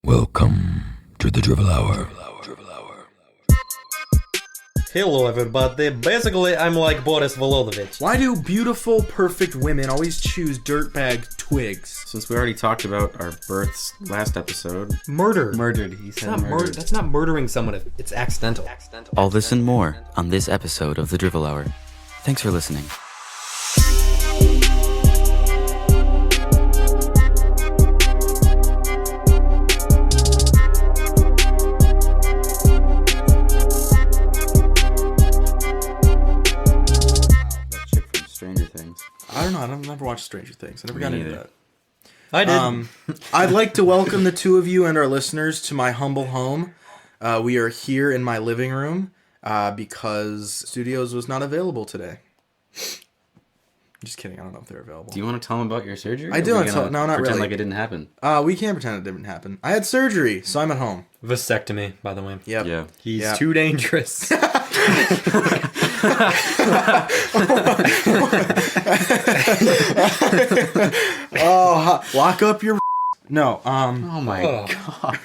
Welcome to the Dribble Hour. Hello everybody, basically I'm like Boris Volodovich. Why do beautiful, perfect women always choose dirtbag twigs? Since we already talked about our births last episode. Murder. Murdered, he said murdered. That's not murdering someone, it's accidental. All this and more on this episode of the Dribble Hour. Thanks for listening. That chick from Stranger Things. I don't know, I've never watched Stranger Things. I never got into neither. that. I did. I'd like to welcome the two of you and our listeners to my humble home. We are here in my living room because Studios was not available today. Just kidding, I don't know if they're available. Do you want to tell them about your surgery? I do Or are want we to tell. gonna No, not pretend really. like it didn't happen. We can't pretend it didn't happen. I had surgery, so I'm at home. Vasectomy, by the way. Yep. Yeah. He's Yeah. too dangerous. Lock up your. No. Oh my Oh. god.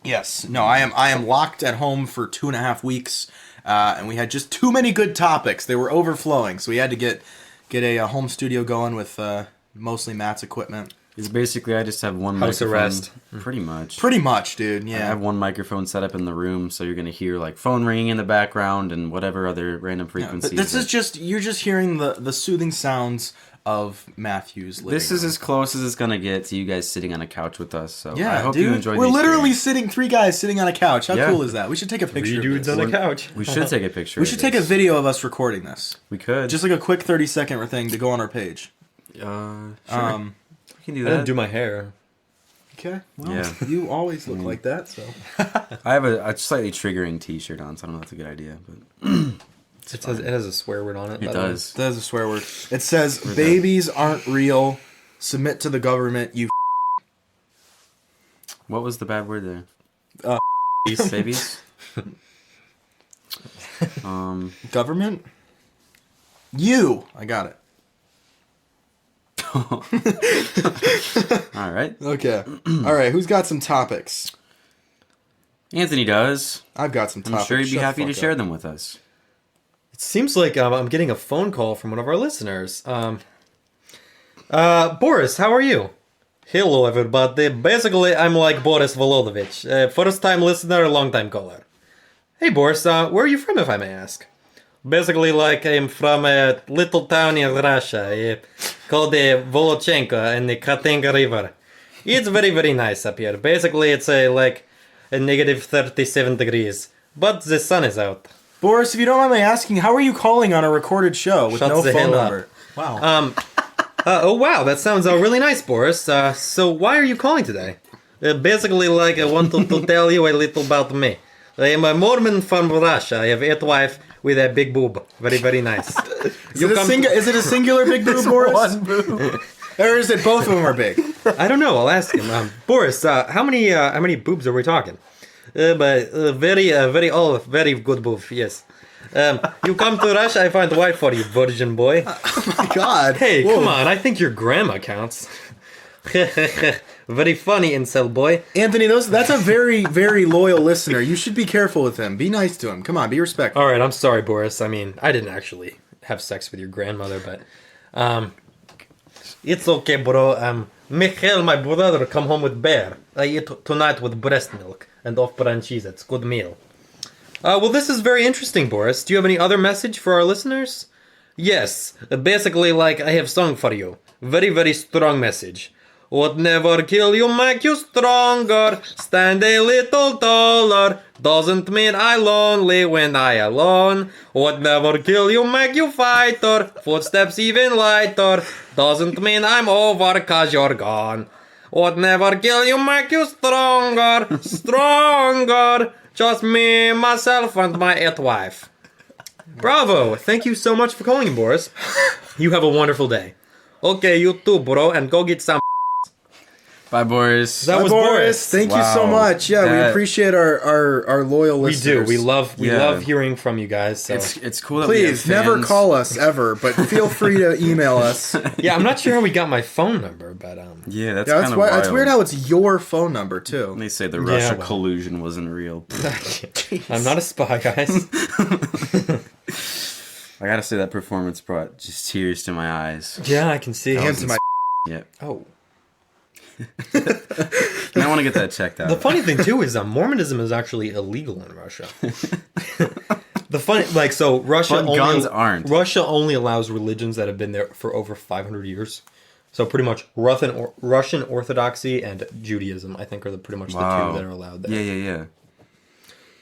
Yes. No. I am locked at home for 2.5 weeks, and we had just too many good topics. They were overflowing, so we had to get a home studio going with mostly Matt's equipment. It's basically I just have one House microphone. arrest. Pretty much. Pretty much, dude. I Yeah. have one microphone set up in the room, so you're gonna hear like phone ringing in the background and whatever other random frequencies. But this is just you're just hearing the soothing sounds of Matthew's living This is room. as close as it's gonna get to you guys sitting on a couch with us. So Yeah, I hope dude. you enjoyed. We're the literally experience. three guys sitting on a couch. How Yeah. cool is that? We should take a picture. Three of dudes this. on a couch. We should take a picture. We of should take a this. video of us recording this. We could. Just like a quick 30-second thing to go on our page. Sure. We can do I that. didn't do my hair. Okay. Well, Yeah. you always look like that, so. I have a slightly triggering T-shirt on, so I don't know if that's a good idea, but It has a swear word on it. it by the way. does. That is a swear word. It says, babies aren't real. Submit to the government, you What was the bad word there? Peace. Babies. government? You! I got it. All right. Okay. Alright, who's got some topics? Anthony does. I've got some I'm topics. sure he'd be Shut the happy to fuck share up. them with us. It seems like I'm getting a phone call from one of our listeners. Boris, how are you? Hello everybody, basically I'm like Boris Volodovich. First time listener, long time caller. Hey Boris, where are you from if I may ask? Basically like I'm from a little town in Russia called Volochenko and the Katenka River. It's very very nice up here. Basically it's like a negative 37 degrees, but the sun is out. Boris, if you don't mind me asking, how are you calling on a recorded show with Shut no the phone hell up. number? Wow. Oh wow, that sounds really nice, Boris. So why are you calling today? Basically, like I want to tell you a little about me. I am a Mormon from Russia. I have a wife with a big boob. Very, very nice. Is it a singular big boob, Boris? One boob. Or is it both of them are big? I don't know. I'll ask him. Boris, how many boobs are we talking? But very good boob. Yes. You come to Russia, I find a wife for you, virgin boy. God. Hey, Whoa. come on. I think your grandma counts. Very funny, incel boy. Anthony, that's a very, very loyal listener. You should be careful with him. Be nice to him. Come on, be respectful. All right, I'm sorry, Boris. I mean, I didn't actually have sex with your grandmother, but it's okay, bro. Michael, my brother, come home with bear. I eat tonight with breast milk and off-brand cheese. It's good meal. Well, this is very interesting, Boris. Do you have any other message for our listeners? Yes, basically, like I have song for you. Very, very strong message. What never kill you make you stronger. Stand a little taller. Doesn't mean I lonely when I alone. What never kill you make you fighter. Footsteps even lighter. Doesn't mean I'm over cause you're gone. What never kill you make you stronger. Stronger. Just me, myself, and my wife. Bravo! Thank you so much for calling, Boris. You have a wonderful day. Okay, you too, bro, and go get some. Bye, Boris. That was Boris. Thank you so Wow. much. Yeah, we That- appreciate our loyal We listeners. do. We love Yeah. hearing from you guys. So. It's cool that we have Please never fans. call us ever, but feel free to email us. Yeah, I'm not sure how we got my phone number, but Yeah, that's Yeah, kind that's of why. wild. It's weird how it's your phone number too. They say the Yeah, Russia well. collusion wasn't real. I'm not a spy, guys. I gotta say that performance brought just tears to my eyes. Yeah, I can see. Hands to my. Yeah, Oh. I want to get that checked out. The funny thing too is Mormonism is actually illegal in Russia. The funny, like, so Russia But only guns aren't. Russia only allows religions that have been there for over 500 years. So pretty much Russian Orthodoxy and Judaism, I think, are pretty much the Wow. two that are allowed there. Yeah.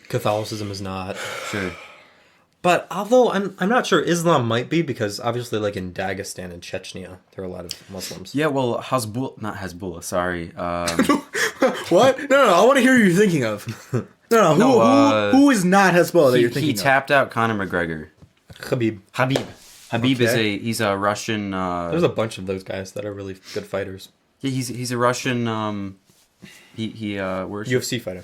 Catholicism is not. Sure. But although I'm not sure Islam might be, because obviously, like in Dagestan and Chechnya, there are a lot of Muslims. Yeah, well, not Hezbollah, sorry. What? No, I want to hear who you're thinking of. No, who is not Hezbollah that you're he thinking of? tapped out Conor McGregor. Habib. Habib is Okay. he's a Russian. There's a bunch of those guys that are really good fighters. Yeah, he's a Russian. He worships. UFC fighter.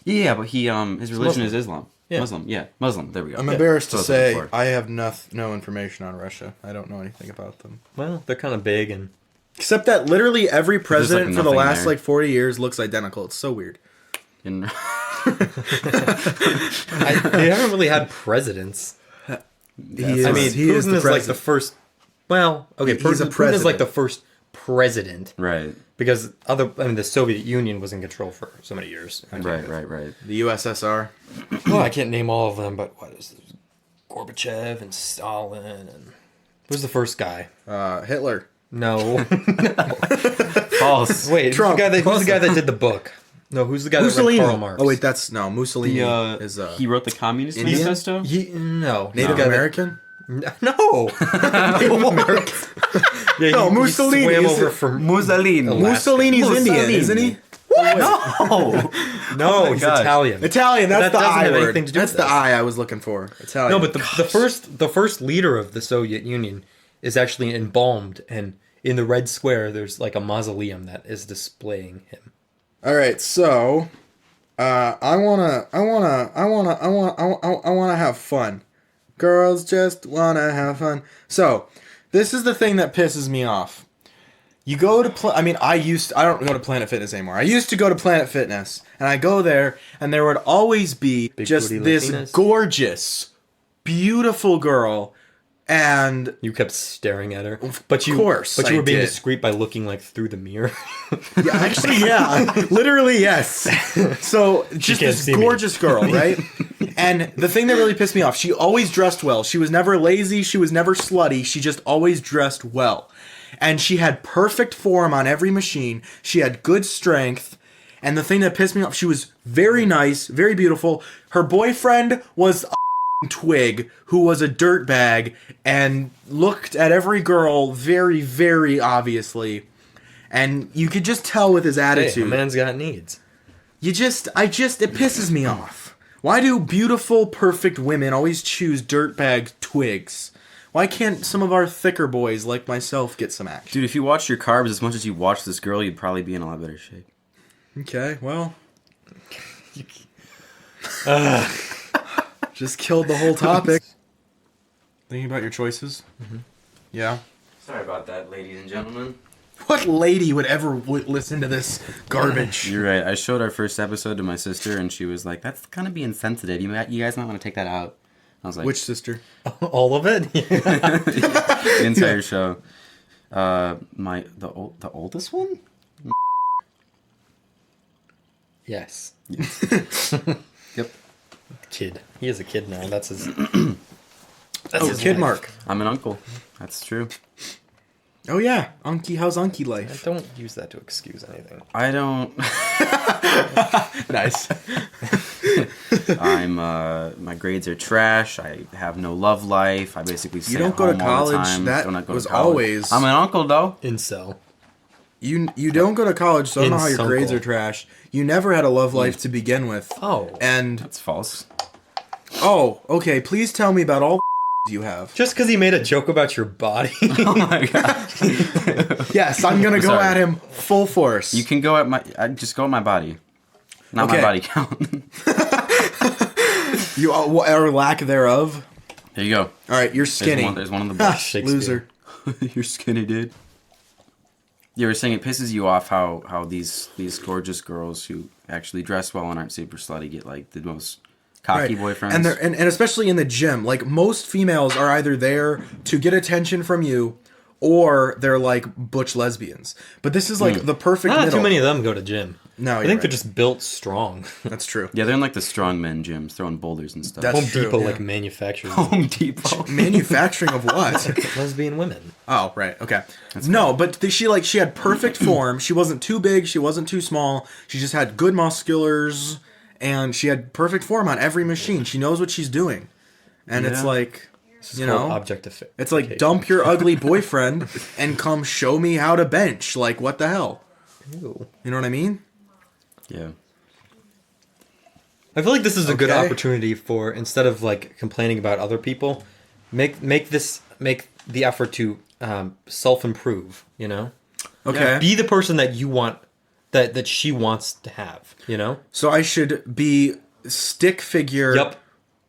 Yeah, but his religion is Islam. Yeah. Muslim. There we go. I'm embarrassed to That's what I was say looking for. I have no information on Russia. I don't know anything about them. Well, they're kind of big and Except that literally every president for the nothing last there. like 40 years looks identical. It's so weird. In- they haven't really had presidents. He I mean, he is Putin the is like the president. first. Well, okay, He's a Putin is like the president. first president right. because the Soviet Union was in control for so many years. Right. The USSR. Well, I can't name all of them, but what is this? Gorbachev and Stalin and who's the first guy? Hitler. No, False. wait, Trump. who's the guy that did the book? No, who's the guy Mussolini. that read Karl Marx? Oh wait, that's no Mussolini is he wrote the Communist Indian? Manifesto. No, Native the guy American. that- no, Native American. Yeah, No, Mussolini swam is over it- from Mussolini. Alaska. Mussolini's Indian, Mussolini. isn't he? No. No, he's gosh. Italian. Italian. That's That the doesn't I have word. anything to do That's with the this. I was looking for. Italian. No, but the first leader of the Soviet Union is actually embalmed, and in the Red Square, there's like a mausoleum that is displaying him. all right. So, I wanna have fun. Girls just wanna have fun. So, this is the thing that pisses me off. You go to I don't go to Planet Fitness anymore. I used to go to Planet Fitness, and I go there, and there would always be just booty this Latinas? gorgeous, beautiful girl, and You kept staring at her, but you course you I were being did. discreet by looking like through the mirror. yeah, actually, yeah, literally, yes. So just can't this see me. gorgeous girl, right? And the thing that really pissed me off, she always dressed well. She was never lazy. She was never slutty. She just always dressed well. And she had perfect form on every machine. She had good strength. And the thing that pissed me off, she was very nice, very beautiful. Her boyfriend was a twig who was a dirtbag and looked at every girl very, very obviously. And you could just tell with his Hey, attitude. a man's got needs. It pisses me off. Why do beautiful, perfect women always choose dirtbag twigs? Why can't some of our thicker boys like myself get some action? Dude, if you watch your carbs as much as you watch this girl, you'd probably be in a lot better shape. Okay, well. Just killed the whole topic. Thinking about your choices? Mm-hmm. Yeah. Sorry about that, ladies and gentlemen. What lady would ever listen to this garbage? You're right. I showed our first episode to my sister, and she was like, "That's kind of being sensitive. You guys might want to take that out." I was like, Which sister? All of it. the entire show. The oldest one? Yes. Yep. Kid. He is a kid now. That's his. Kid life. Mark. I'm an uncle. That's true. Oh yeah, Unky. How's Unky life? Don't use that to excuse anything. I don't. Nice. I'm. My grades are trash. I have no love life. I basically stay don't at go to home all the college. time. That Do not go to was college. always- I'm an uncle though. Incel. You don't go to college, so I don't know how your Insuncle. grades are trash. You never had a love life to begin with. Oh. And That's false. okay, please tell me about all you have? Just because he made a joke about your body. Oh my god. Yes, I'm gonna go Sorry. at him full force. You can go at my. Just go at my body. Not Okay. my body count. You or lack thereof. There you go. All right, you're skinny. There's one on the Ha, book. Shakespeare. loser. You're skinny, dude. You were saying it pisses you off how these gorgeous girls who actually dress well and aren't super slutty get like the most cocky boyfriends. And they're and especially in the gym, like most females are either there to get attention from you, or they're like butch lesbians. But this is like the perfect Not middle. too many of them go to gym. No, I you're think right. they're just built strong. That's true. Yeah, they're in like the strongmen gyms, throwing boulders and stuff. That's Home true, Depot yeah. like manufactures Home Depot. Manufacturing of what? lesbian women. Oh, right. Okay. No, but she had perfect form. She wasn't too big. She wasn't too small. She just had good musculars, and she had perfect form on every machine. She knows what she's doing, and it's Yeah. like, you Called know, objectification. it's like dump your ugly boyfriend and come show me how to bench. Like, what the hell? Ew. You know what I mean? Yeah. I feel like this is a good Okay. opportunity for, instead of like complaining about other people, make the effort to self improve. You know, Okay. be the person that you want, that she wants to have. You know. So I should be stick figure Yep.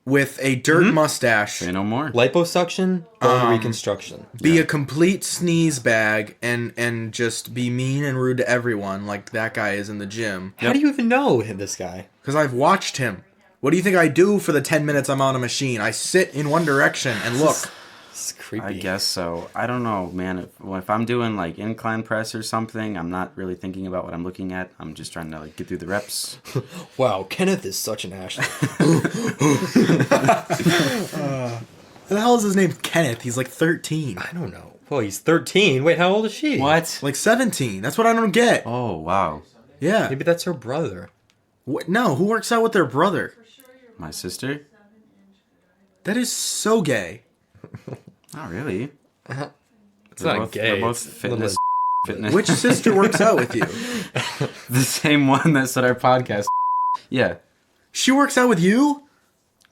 with a dirt mustache. Say no more. Liposuction, bone reconstruction. Be a complete sneeze bag and just be mean and rude to everyone like that guy is in the gym. How do you even know this guy? Because I've watched him. What do you think I do for the 10 minutes I'm on a machine? I sit in one direction and look. It's creepy. I guess so. I don't know, man. If I'm doing like incline press or something, I'm not really thinking about what I'm looking at. I'm just trying to like get through the reps. Wow, Kenneth is such an ass. Who the hell is his name? Kenneth. He's like 13. I don't know. Well, he's 13. Wait, how old is she? What? Like 17. That's what I don't get. Oh wow. Yeah. Maybe that's her brother. What? No, who works out with their brother? My sister? That is so gay. Not really. It's not gay. They're both It's fitness. Fitness. Which sister works out with you? The same one that said our podcast. Yeah. She works out with you?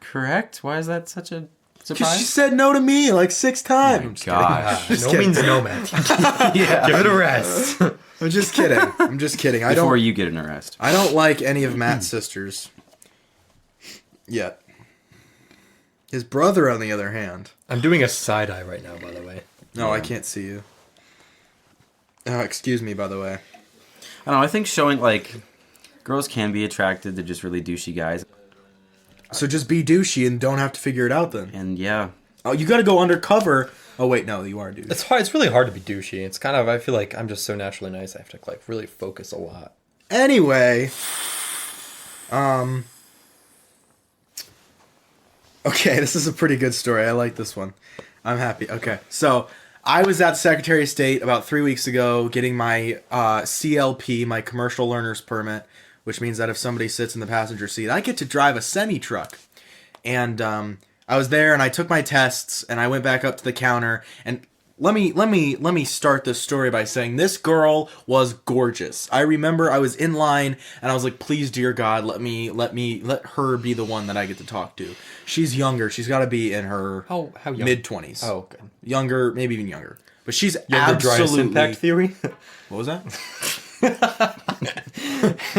Correct. Why is that such a Because surprise? she said no to me like 6 times. Gosh. no kidding. means no, Matthew. Yeah. Give it a rest. I'm just kidding. I'm just kidding. Before you get an arrest. I don't like any of Matt's sisters. Yet. His brother, on the other hand. I'm doing a side eye right now, by the way. No, I can't see you. Excuse me, by the way. I don't know. I think showing like girls can be attracted to just really douchey guys, So just be douchey and don't have to figure it out then. and yeah, Oh, you gotta go undercover. Oh, wait, no, you are douchey. It's hard. It's really hard to be douchey. It's kind of. I feel like I'm just so naturally nice. I have to like really focus a lot. Anyway. Okay, this is a pretty good story. I like this one. I'm happy. Okay, so I was at Secretary of State about 3 weeks ago getting my CLP, my Commercial Learner's Permit, which means that if somebody sits in the passenger seat, I get to drive a semi-truck. And I was there and I took my tests and I went back up to the counter and let me start this story by saying this girl was gorgeous. I remember I was in line and I was like, please, dear God, let her be the one that I get to talk to. She's younger. She's got to be in her How young? mid-20s. Oh, okay. Younger, maybe even younger. But she's Younger dryas absolutely... impact theory. What was that?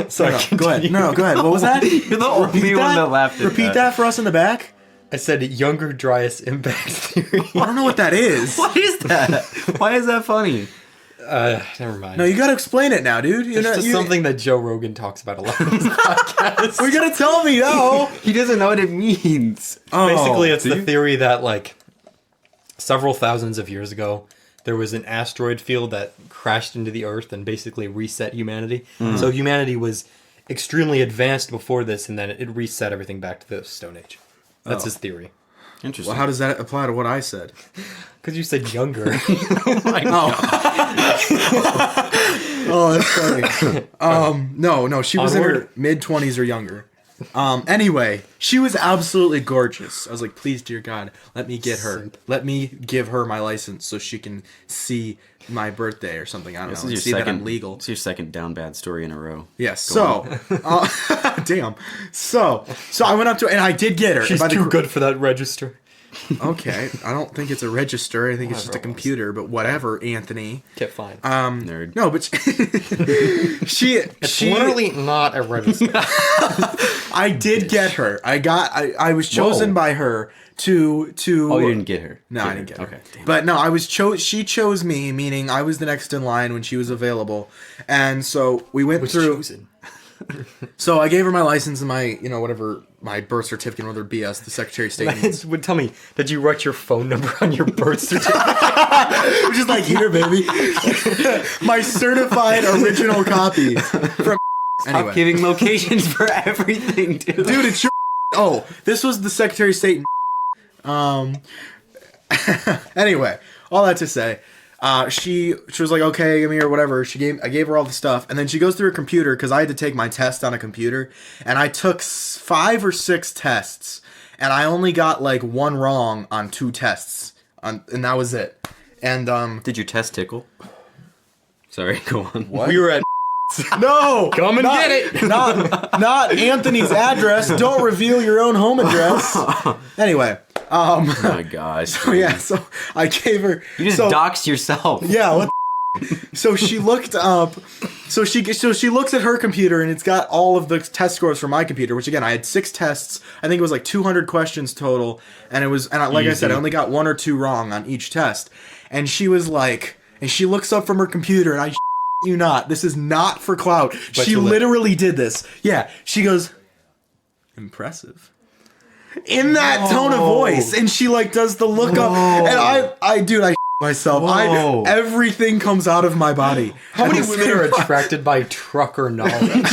Sorry. No, go ahead. No, go ahead. What was that? you're the only one that laughed at Repeat that for us in the back. I said younger dryas impact theory. I don't know what that is. What is that? Why is that funny? Never mind. No, you gotta explain it now, dude. It's just something that Joe Rogan talks about a lot in his podcast. You're gonna tell me, no. He doesn't know what it means. Basically, it's do the you? theory that like several thousands of years ago, there was an asteroid field that crashed into the Earth and basically reset humanity. So humanity was extremely advanced before this, and then it reset everything back to the Stone Age. That's his theory. Interesting. Well, how does that apply to what I said? Because you said younger. Oh, that's funny. No, she was in her Onward? mid-20s or younger. Anyway, she was absolutely gorgeous. I was like, please, dear God, let me get her. Simp. Let me give her my license so she can see my birthday or something. I don't This know. is your See that second I'm legal. It's your second down bad story in a row. Yes. So, damn. So I went up to her and I did get her. She's By the too gr- good for that register. Okay, I don't think it's a register. I think it's just a Whatever it was. computer. But whatever, Anthony. Okay, fine. Nerd. No, but she It's literally not a register. I did get her. I was chosen Whoa. by her to. Oh, you didn't get her. No, I didn't get her. Okay. Damn. But no, she chose me, meaning I was the next in line when she was available. And so we went through. So I gave her my license and my, whatever, my birth certificate and other BS the Secretary of State needs. Would tell me, did you write your phone number on your birth certificate? I'm just like, here, baby. My certified original copy from anyway. Giving locations for everything, dude. Dude, it's your Oh, this was the Secretary of State. Anyway, all that to say, she was like, okay, give me or whatever. I gave her all the stuff, and then she goes through her computer because I had to take my test on a computer, and I took 5 or 6 tests, and I only got like 1 wrong on 2 tests, and that was it. And Did your test tickle? Sorry, go on. We were at no, come and get it. not Anthony's address. Don't reveal your own home address. Anyway, Oh my gosh. yeah, so I gave her. You just doxed yourself. Yeah, what so she looked up so she looks at her computer and it's got all of the test scores for my computer, which again I had 6 tests. I think it was like 200 questions total, and like I said, I only got 1 or 2 wrong on each test. And she was like, and she looks up from her computer, and I you not, this is not for clout. But she literally did this. Yeah, she goes, impressive. In that tone of voice, and she like does the look up, and I myself. Everything comes out of my body. How many women are attracted by trucker knowledge?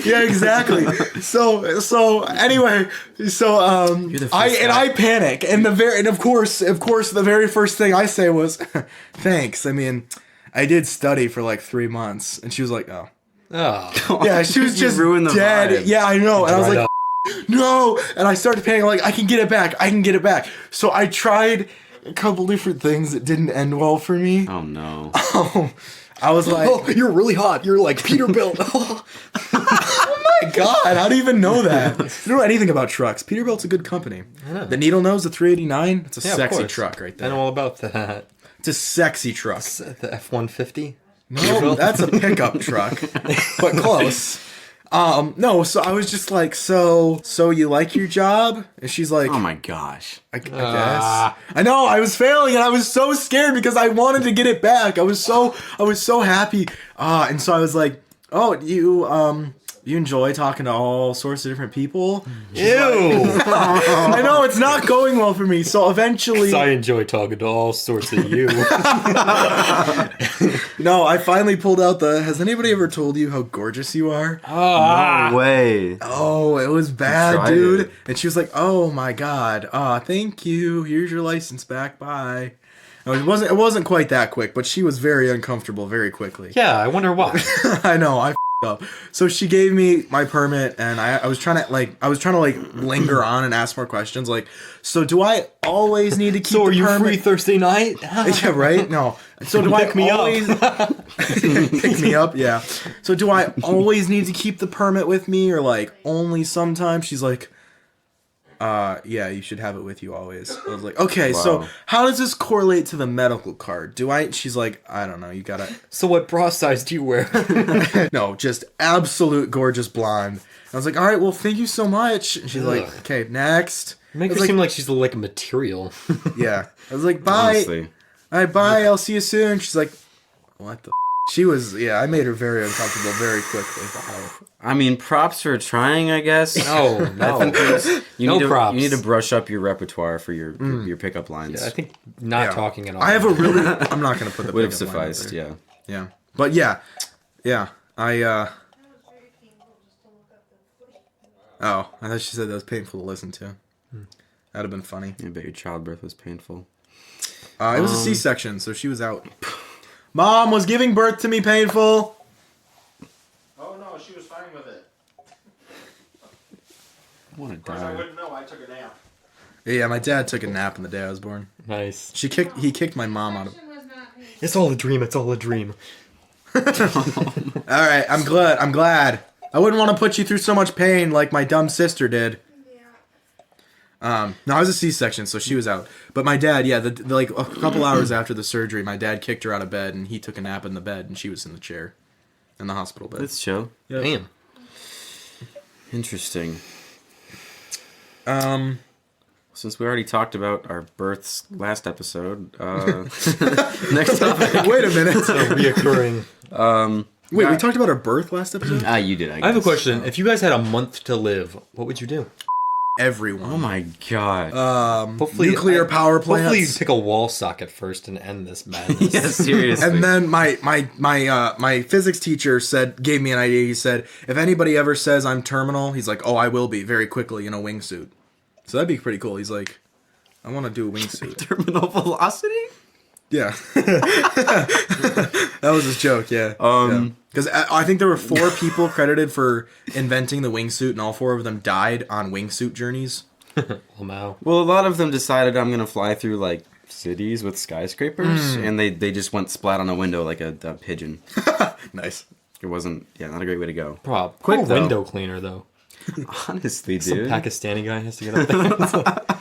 Yeah, exactly. So anyway, I panic, and of course the very first thing I say was, thanks. I mean, I did study for like 3 months, and she was like, oh. Yeah, she was just ruined the dead. vibe. Yeah, I know. And I was like, up. no, and I started panicking, like, I can get it back. So I tried a couple different things that didn't end well for me. Oh no. I was like, Oh, you're really hot. You're like Peterbilt. oh my god, how do you even know that? You don't know anything about trucks. Peterbilt's a good company. The Needle Nose, the 389, it's a sexy truck right I there. know all about that. It's a sexy truck. The F-150. No, that's a pickup truck, but close. No, so I was just like, so you like your job? And she's like, Oh my gosh. I guess. I know, I was failing and I was so scared because I wanted to get it back. I was so happy. And so I was like, oh, you enjoy talking to all sorts of different people? Ew. I know, it's not going well for me. So eventually... I enjoy talking to all sorts of you. No, I finally pulled out has anybody ever told you how gorgeous you are? No way. Oh, it was bad, tried dude. it. And she was like, "Oh my god, thank you. Here's your license back. Bye." No, it wasn't quite that quick, but she was very uncomfortable very quickly. Yeah, I wonder why. I know, I f***ed up. So she gave me my permit, and I was trying to linger on and ask more questions. Like, so do I always need to keep? So are the you permit? free Thursday night? Yeah, right. No. So do I Pick me up. always pick me up? Yeah. So do I always need to keep the permit with me, or like only sometimes? She's like, yeah, you should have it with you always. I was like, okay. Wow. So how does this correlate to the medical card? She's like, I don't know. You gotta. So what bra size do you wear? No, just absolute gorgeous blonde. I was like, all right, well, thank you so much. And she's like, okay, next. Make her seem like she's like a material. Yeah. I was like, bye. Honestly. All right, bye. I'll see you soon. She's like, what the? She was, yeah, I made her very uncomfortable very quickly. I mean, props for trying, I guess. No. You props. You need to brush up your repertoire for your pickup lines. I think not talking at all. I have a really, I'm not going to put the would have pickup line up sufficed, there. yeah. Yeah. But yeah. Oh, I thought she said that was painful to listen to. That'd have been funny. I bet your childbirth was painful. It was a C-section, so she was out. Mom, was giving birth to me painful? Oh no, she was fine with it. I want to Of course, I die. wouldn't know. I took a nap. Yeah, my dad took a nap on the day I was born. Nice. He kicked my mom out of. It's all a dream. It's all a dream. All right, I'm glad. I wouldn't want to put you through so much pain like my dumb sister did. No, I was a C-section, so she was out. But my dad, yeah, like a couple hours after the surgery, my dad kicked her out of bed, and he took a nap in the bed, and she was in the chair, in the hospital bed. That's chill. Yep. Damn. Interesting. Since we already talked about our births last episode, next topic. Wait a minute. Reoccurring. Wait, we talked about our birth last episode? You did. I have a question. If you guys had a month to live, what would you do? Everyone. Oh my god. Hopefully, nuclear power plants. Hopefully, you pick a wall socket first and end this madness. Yeah, seriously. And then my physics teacher gave me an idea. He said, if anybody ever says I'm terminal, he's like, oh, I will be very quickly in a wingsuit. So that'd be pretty cool. He's like, I want to do a wingsuit. Terminal velocity? Yeah. That was his joke, yeah. Because I think there were 4 people credited for inventing the wingsuit, and all 4 of them died on wingsuit journeys. Wow. Well, a lot of them decided I'm going to fly through, like, cities with skyscrapers, and they just went splat on a window like a pigeon. Nice. It wasn't, not a great way to go. Quick Quick, though. window cleaner, though. Honestly, Some dude. Pakistani guy has to get up there.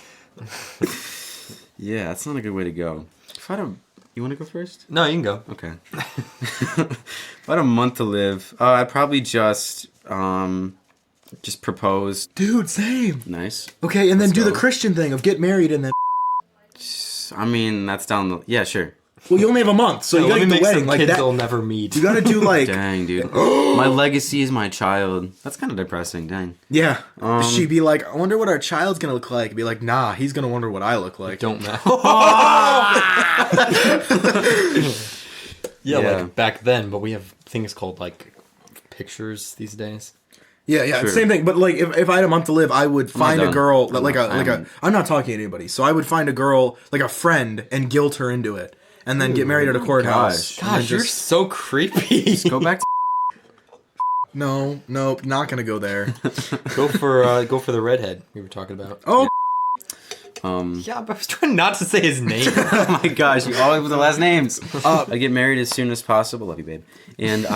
Yeah, that's not a good way to go. If I don't... You want to go first? No, you can go. Okay. If I had a month to live, I'd probably just propose. Dude, same. Nice. Okay, and then Let's do the go. Christian thing of get married and then... I mean, that's down the... Yeah, sure. Well, you only have a month, so you let gotta me get the make wedding some like kids that. they'll never meet. You gotta do like... Dang, dude. My legacy is my child. That's kind of depressing, dang. Yeah. She'd be like, I wonder what our child's gonna look like. Be like, nah, he's gonna wonder what I look like. Don't know. Yeah. Like back then, but we have things called like pictures these days. Yeah, Sure. same thing. But like, if I had a month to live, I would find a done. girl I'm like not- I'm not talking to anybody, so I would find a girl like a friend and guilt her into it, and then get married at a courthouse. gosh. and then Gosh, you're so creepy. Go back to... no, not gonna go there. go for the redhead we were talking about. Oh, Yeah, but I was trying not to say his name. Oh my gosh, you always with the last names. I'd get married as soon as possible. Love you, babe. And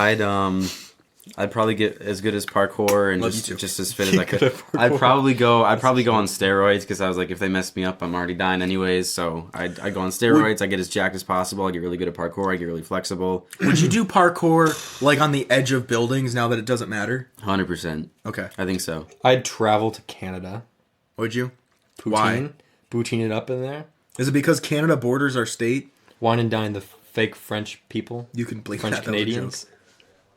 I'd probably get as good as parkour and Love you too. just as fit as I could. I'd probably go on steroids because I was like, if they mess me up, I'm already dying anyways. So I'd go on steroids. I get as jacked as possible. I get really good at parkour. I get really flexible. would you do parkour like on the edge of buildings now that it doesn't matter? 100%. Okay, I think so. I'd travel to Canada. would you? Poutine. Why? Poutine it up in there. Is it because Canada borders our state? Wine and dine the fake French people. You can bleep French that. That was a Canadians. joke.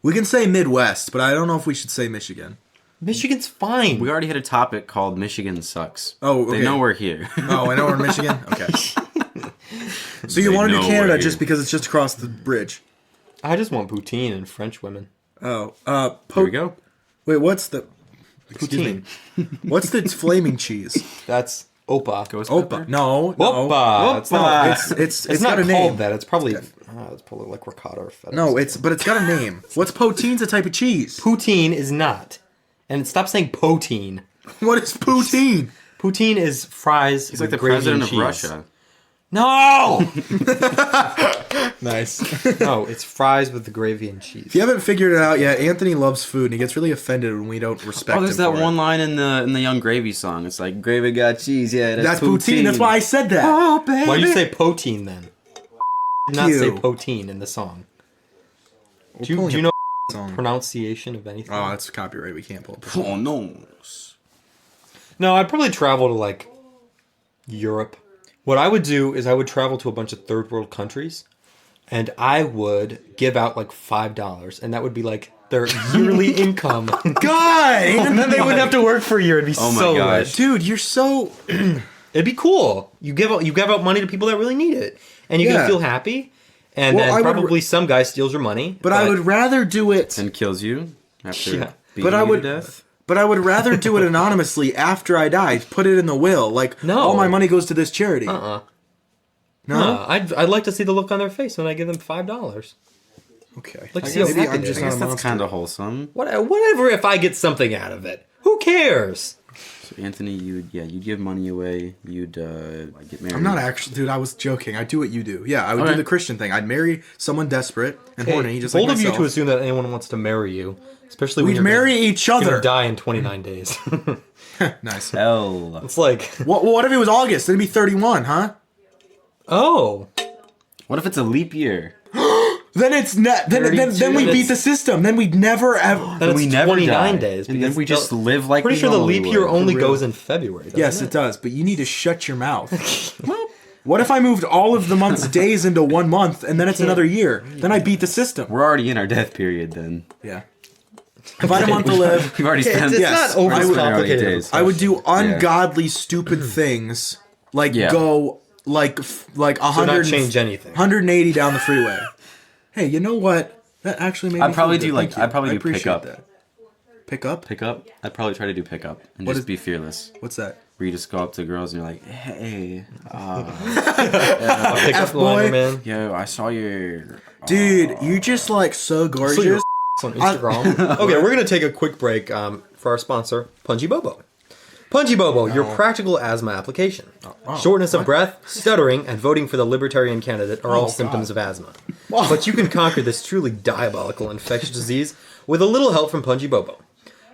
We can say Midwest, but I don't know if we should say Michigan. Michigan's fine. We already had a topic called Michigan Sucks. Oh, okay. They know we're here. Oh, I know we're in Michigan? Okay. So you They want to do know Canada we're just here. because it's just across the bridge? I just want poutine and French women. Oh. Here we go. Wait, what's the... Excuse me. What's the flaming cheese? That's Opa. Ghost Opa. pepper? No. Opa. It's not. It's It's got not a name. called that. It's probably like ricotta or feta. No, but it's got a name. What's poutine's a type of cheese? Poutine is not. And stop saying poutine. What is poutine? Poutine is fries. He's like the president of Russia. No, Nice. no, it's fries with the gravy and cheese. If you haven't figured it out yet, Anthony loves food and he gets really offended when we don't respect Oh, there's him that for one it. line in the Young Gravy song. It's like gravy got cheese. Yeah, That's poutine. That's why I said that. Oh, baby. Why do you say poutine then? Do not you. say poutine in the song. Do pulling you know song. pronunciation of anything? Oh, that's copyright. We can't pull it. Oh no. No, I'd probably travel to like Europe. What I would do is I would travel to a bunch of third world countries and I would give out like $5 and that would be like their yearly income. God! And then they wouldn't have to work for a year. It'd be Oh my so gosh. rich. Dude, you're so... It'd be cool. You give out money to people that really need it. And you Yeah. can feel happy. And Well, I then would probably some guy steals your money. But I would rather do it... And kills you after Yeah. beating But I you would... to death. But I would rather do it anonymously after I die. Put it in the will. Like, No. all my money goes to this charity. No, No? I'd like to see the look on their face when I give them $5. Okay. Like, I see how guess happy I'm they just are. I not guess a that's monster. kind of wholesome. Whatever if I get something out of it. Who cares? So Anthony, you'd give money away. You'd get married. I'm not actually, dude. I was joking. I do what you do. Yeah, I would do Okay. the Christian thing. I'd marry someone desperate and Hey, horny, just bold like of you myself. to assume that anyone wants to marry you, especially when We'd you're marry each gonna other. die in 29 days. Nice. Hell. It's like, What if it was August? Then it'd be 31, huh? oh, What if it's a leap year? Then it's not. Then we 32. beat the system. Then we'd never ever. then we it's never 29 die. days. And then because we just the- live like Pretty we sure the normally leap year would. only For real. goes in February. doesn't Yes, it does. But you need to shut your mouth. What if I moved all of the month's days into 1 month and then it's another year? Then I beat the system. We're already in our death period then. Yeah. If I had a month to live, We've already spent. It's Yes, not I would- overcomplicated. days. I would do ungodly, stupid things like Yeah. go like So 100, not change anything. 180 down the freeway. Hey, you know what? That actually made me I'd probably feel do good. like Thank you. I'd probably I do appreciate pick up. that. Pick up? Pick up. I'd probably try to do pick up and What just is- be fearless. What's that? Where you just go up to girls and you're like, hey, I'll pick up the liner, F-boy. man. yo, I saw your. Dude, you just like so gorgeous. your on Instagram. Okay, we're gonna take a quick break for our sponsor, Punji Bobo. Punji Bobo, your practical asthma application. Shortness of breath, stuttering, and voting for the Libertarian candidate are all symptoms of asthma. But you can conquer this truly diabolical infectious disease with a little help from Punji Bobo.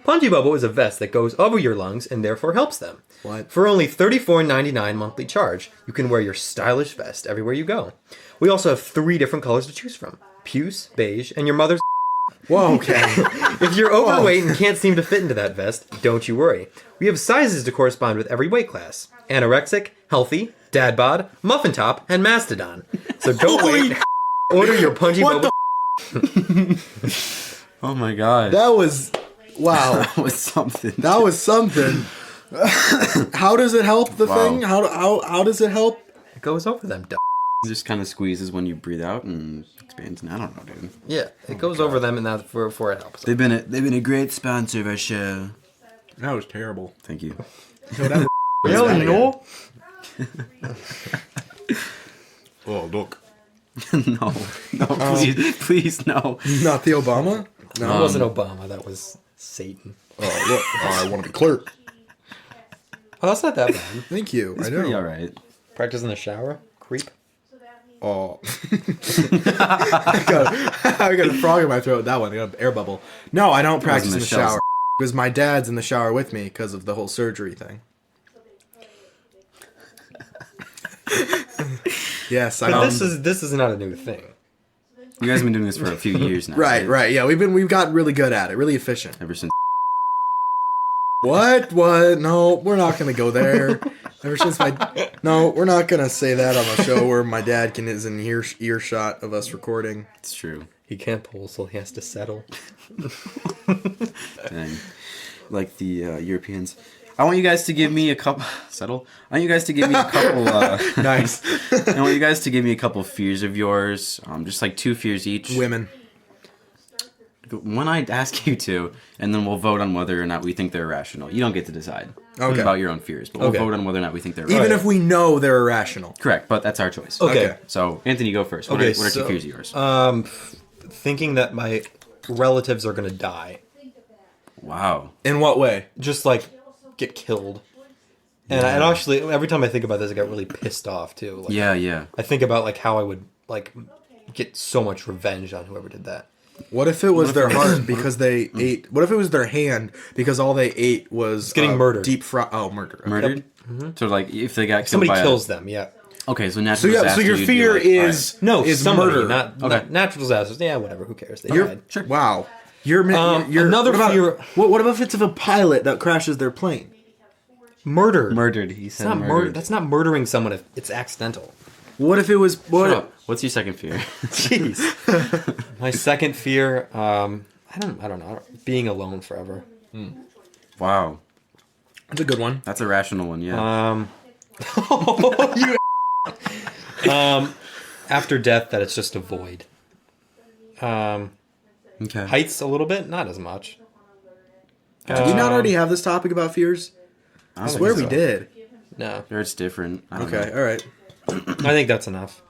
Punji Bobo is a vest that goes over your lungs and therefore helps them. What? For only $34.99 monthly charge, you can wear your stylish vest everywhere you go. We also have 3 different colors to choose from: puce, beige, and your mother's. Whoa, okay. If you're overweight and can't seem to fit into that vest, don't you worry. We have sizes to correspond with every weight class: anorexic, healthy, dad bod, muffin top, and mastodon. So don't Holy wait. Order your Punji What Bobo. Oh my god. That was wow. That was something. That was something. How does it help the Wow. thing? How does it help? It goes over them. It just kind of squeezes when you breathe out and expands. And I don't know, dude. Yeah, it goes over them, and that's for it helps. They've been a great sponsor of our show. That was terrible. Thank you. Really, no? Oh look. no, please, no. Not the Obama? No, it wasn't Obama. That was Satan. Oh look. I want to be clerk. Oh, that's not that bad. Thank you. It's I pretty know. alright. Practice in the shower. Creep. Oh. I got a frog in my throat. That one. I got an air bubble. No, I don't practice in the Michelle's. shower. Because my dad's in the shower with me because of the whole surgery thing. Yes, I But know. this is not a new thing. You guys have been doing this for a few years now. Right. Yeah, we've gotten really good at it, really efficient. Ever since. What? No, we're not gonna go there. Ever since no, we're not gonna say that on a show where my dad is in earshot of us recording. It's true. He can't pull, so he has to settle. Dang. Like the Europeans. I want you guys to give me a couple. Settle. I want you guys to give me a couple. Nice. I want you guys to give me a couple fears of yours. Just like 2 fears each. Women. One I'd ask you to, and then we'll vote on whether or not we think they're irrational. You don't get to decide Okay. about your own fears, but we'll Okay. vote on whether or not we think they're Even irrational. if we know they're irrational. Correct, but that's our choice. Okay. Okay. So, Anthony, go first. What Okay, are 2 so, fears of yours? Thinking that my relatives are gonna die, Wow. In what way? just like get killed. And and actually, every time I think about this, I get really pissed off too. Like, Yeah. I think about like how I would like get so much revenge on whoever did that. What if it was their heart because they ate? What if it was their hand because all they ate was getting murdered. Deep fry. Oh, murder. Okay. Murdered? So, like, if they got killed Somebody by kills them. Yeah. Okay, so So natural yeah. So disaster, your you'd be fear like, is No, is somebody, murder. not natural disasters. Yeah, whatever. Who cares? They You're, died. Sure. Wow. You're another what about, fear- What about if it's of a pilot that crashes their plane? Murdered. Murdered. He It's said not murdered. murder. That's not murdering someone if it's accidental. What if it was what? Shut up. What's your second fear? Jeez. My second fear, I don't know. Being alone forever. Wow. That's a good one. That's a rational one, yeah. After death, that it's just a void. Okay. Heights a little bit, not as much. Did we not already have this topic about fears? I swear we so. did. No, It's different. I don't Okay. know. All right. I think that's enough.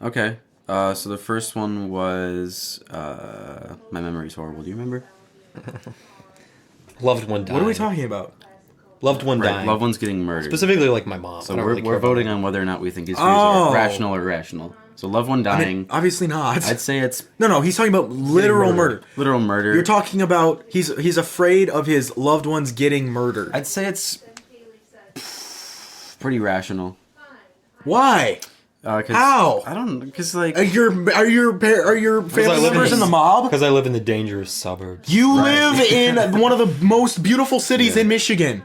Okay. So the first one was my memory's horrible. Do you remember? Loved one died. What are we talking about? Loved one Right, dying. loved one's getting murdered. Specifically, like my mom. So I don't we're, really care we're about voting that. on whether or not we think his fears Oh. are rational or irrational. So loved one I dying. mean, obviously not. I'd say it's No, he's talking about literal murder. literal murder. You're talking about he's afraid of his loved ones getting murdered. I'd say it's pretty rational. Why? 'Cause How? I don't, because like Are your family members in the mob? Because I live in the dangerous suburbs. You live in one of the most beautiful cities in Michigan.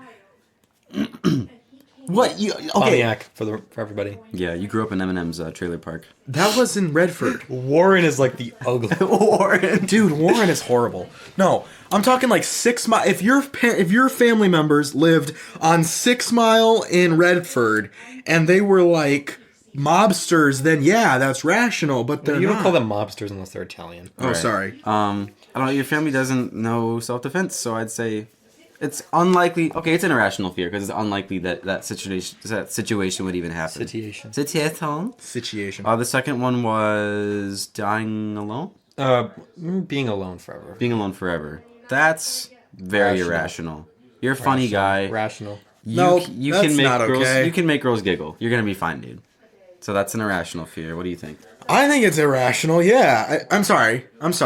What? You okay? Pontiac for everybody. yeah, you grew up in Eminem's trailer park. That was in Redford. Warren is like the ugly. Warren, dude, Warren is horrible. No, I'm talking like 6 Mile. If your family members lived on 6 Mile in Redford and they were like mobsters, then yeah, that's rational. But they're You don't not. call them mobsters unless they're Italian. Oh, Right. sorry. I don't know. Your family doesn't know self-defense, so I'd say it's unlikely. Okay, it's an irrational fear because it's unlikely that situation would even happen. Situation. Situation. The second one was dying alone. Being alone forever. Being alone forever. That's very Rational. irrational. You're a funny guy. Rational. Nope, You that's can make not girls. okay. You can make girls giggle. You're gonna be fine, dude. So that's an irrational fear. What do you think? I think it's irrational. Yeah, I'm sorry. It's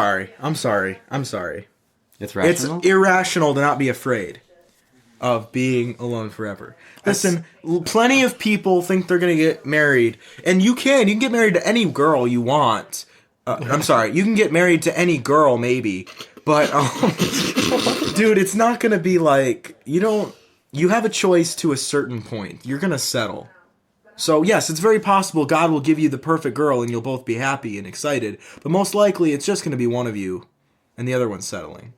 It's rational. irrational to not be afraid of being alone forever. Listen, plenty of people think they're gonna get married, and you can get married to any girl you want. I'm sorry, you can get married to any girl maybe, but dude, it's not gonna be like you have a choice to a certain point. You're gonna settle. So yes, it's very possible God will give you the perfect girl and you'll both be happy and excited, but most likely it's just gonna be one of you and the other one's settling.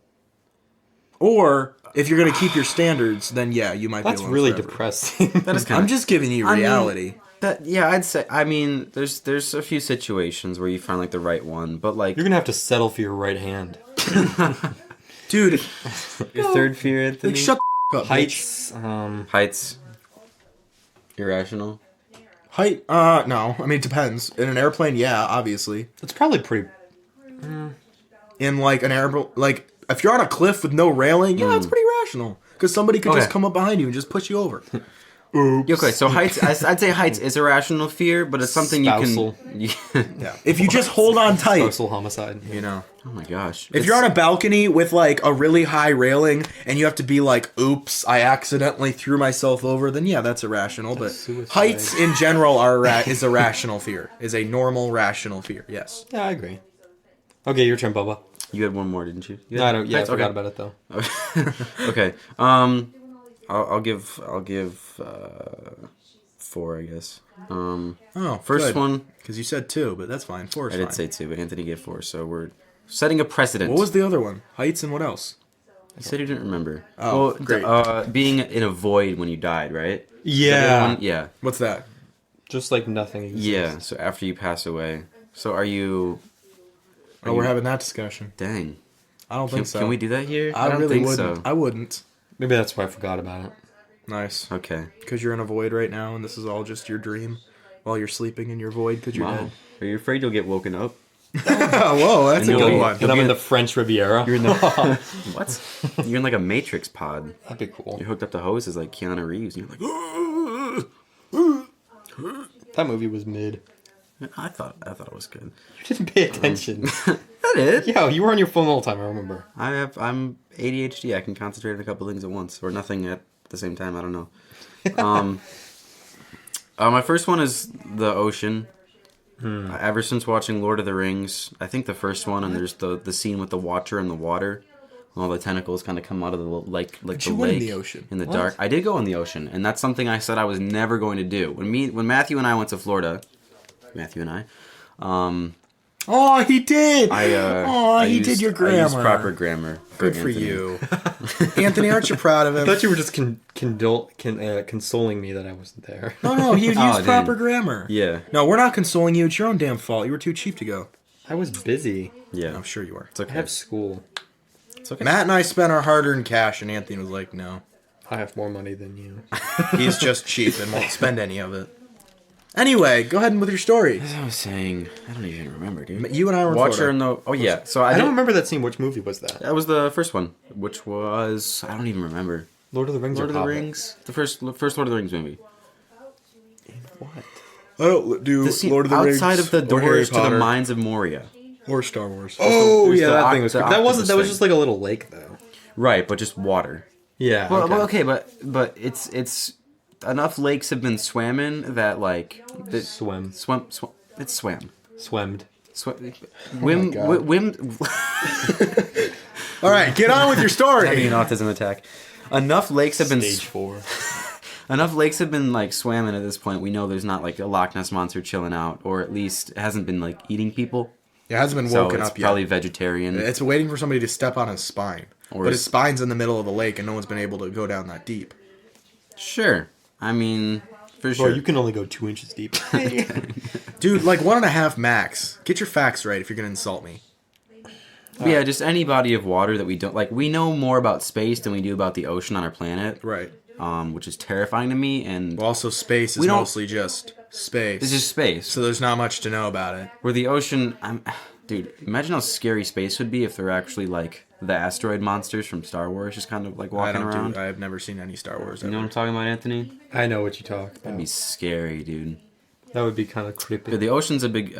Or if you're gonna keep your standards, then yeah, you might That's be alone really forever. depressing. That is kind I'm just giving you reality. I'd say. I mean, there's a few situations where you find like the right one, but like You're gonna have to settle for your right hand. Dude, your third fear, Anthony. like shut the up. Bitch. Heights. Heights. Irrational. Height? No. I mean, it depends. In an airplane, yeah, obviously. It's probably pretty. In like an airplane, like if you're on a cliff with no railing, yeah, it's pretty rational. Because somebody could just Okay. come up behind you and just push you over. Okay, so heights. I'd say heights is a rational fear, but it's something Spousal. you can. Yeah. If you just hold on tight, Spousal homicide. you know. Oh my gosh. If you're on a balcony with like a really high railing and you have to be like, oops, I accidentally threw myself over, then yeah, that's irrational. But suicide. heights in general is a rational fear. Is a normal rational fear. Yes. Yeah, I agree. Okay, your turn, Bubba. You had one more, didn't you? No, I don't. Yeah, I Heights? forgot Okay. about it though. Okay. I'll give 4, I guess. Oh, First one, because you said 2, but that's fine. 4 is I fine. did say 2, but Anthony gave 4, so we're setting a precedent. What was the other one? Heights and what else? You said you didn't remember. Oh, well, great. Being in a void when you died, right? Yeah. Yeah. What's that? Just like nothing exists. Yeah. So after you pass away, so are you? Oh, we're having that discussion. Dang. I don't think so. Can we do that here? I don't really think wouldn't. so. I wouldn't. Maybe that's why I forgot about it. Nice. Okay. Because you're in a void right now, and this is all just your dream while you're sleeping in your void because you're Wow. dead. Are you afraid you'll get woken up? Whoa, that's a And good you'll- one. And I'm in the French Riviera. You're in the what? You're in like a Matrix pod. That'd be cool. You're hooked up to hoses like Keanu Reeves, and you're like, That movie was mid. I thought it was good. You didn't pay attention. I did. Yeah, you were on your phone all the time. I remember. I'm ADHD. I can concentrate on a couple things at once, or nothing at the same time. I don't know. My first one is the ocean. Ever since watching Lord of the Rings, I think the first one, and there's the scene with the Watcher in the water, all the tentacles kind of come out of the like But the you went in lake the ocean. in the dark. I did go in the ocean, and that's something I said I was never going to do. When Matthew and I went to Florida, Matthew and I, Oh, he did. I he used, did your I grammar. used proper grammar. Good for Anthony. you, Anthony. Aren't you proud of I him? thought you were just consoling me that I wasn't there. No, he used Oh, proper dude. grammar. Yeah, No, we're not consoling you. It's your own damn fault. You were too cheap to go. I was busy. yeah. I'm sure you were. It's I okay. have school. It's okay. Matt and I spent our hard-earned cash, and Anthony was like, "No, I have more money than you. he's just cheap and won't spend any of it." Anyway, go ahead with your story. As I was saying, I don't even remember, dude. You and I were in Watcher Florida. in the. Oh yeah. So I I don't did, remember that scene. Which movie was that? That was the first one, which was I don't even remember. Lord of the Rings. Lord or of the Hobbit? Rings, the first Lord of the Rings movie. What? I don't do The scene Lord of the Rings outside of the or Harry doors to the Potter mines of Moria. or Star Wars. Oh There's yeah, the that thing was. the That wasn't. octopus That was thing. just like a little lake, though. Right, but just water. Yeah. Well, okay, but it's enough lakes have been swam in that like Swim. it's swam. Swemmed. Whim, God. whim, All right, get on with your story. having an autism attack. Enough lakes have been Stage 4. enough lakes have been like swam in at this point. We know there's not like a Loch Ness monster chilling out, or at least it hasn't been like eating people. It hasn't been So woken it's up yet. probably vegetarian. It's waiting for somebody to step on his spine. Or But his- his spine's in the middle of the lake, and no one's been able to go down that deep. Sure, I mean for Boy, sure. you can only go 2 inches deep. Dude, like 1.5 max. Get your facts right if you're gonna insult me. Yeah, just any body of water that we don't like. We know more about space than we do about the ocean on our planet, Right. which is terrifying to me. And Well, also, space is We don't- mostly just space. it's just space. So there's not much to know about it. Where the ocean, dude, imagine how scary space would be if there were actually like the asteroid monsters from Star Wars, just kind of like walking around. I've never seen any Star Wars You know what ever. I'm talking about, Anthony? I know what you talk That'd about. be scary, dude. That would be kind of creepy. But the ocean's a big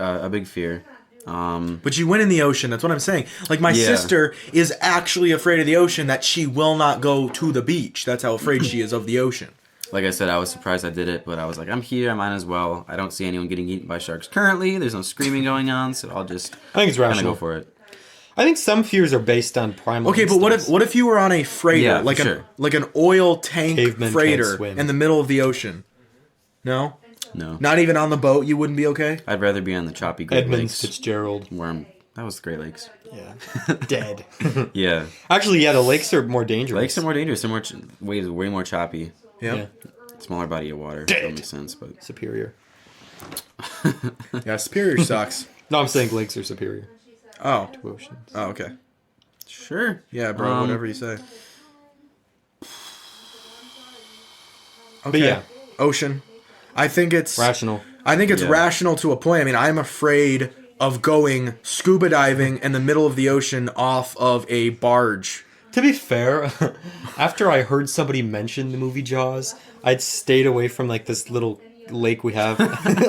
fear. But you went in the ocean. That's what I'm saying. Like, my Yeah. sister is actually afraid of the ocean that she will not go to the beach. That's how afraid she is of the ocean. Like I said, I was surprised I did it, but I was like, I'm here, I might as well. I don't see anyone getting eaten by sharks currently. There's no screaming going on, so I'll just I think it's kind of rational. go for it. I think some fears are based on primal. Okay, but instincts. what if you were on a freighter, Yeah, like for an oil tank Cavemen can't freighter swim. in the middle of the ocean? No, No, not even on the boat. You wouldn't be okay. I'd rather be on the choppy Great Edmund Lakes. Fitzgerald? That was the Great Lakes. Yeah, dead. Yeah, Actually, yeah, the lakes are more dangerous. lakes are more dangerous. They're way more choppy. Yeah, Yeah, Smaller body of water. That makes sense, but superior. yeah. Superior sucks. No, I'm saying lakes are superior Oh, to oceans. oh, okay. sure. Yeah, bro. Whatever you say. Okay. But yeah, Ocean. I think it's rational. I think it's Yeah. rational to a point. I mean, I'm afraid of going scuba diving in the middle of the ocean off of a barge. To be fair, after I heard somebody mention the movie Jaws, I'd stayed away from like this little lake we have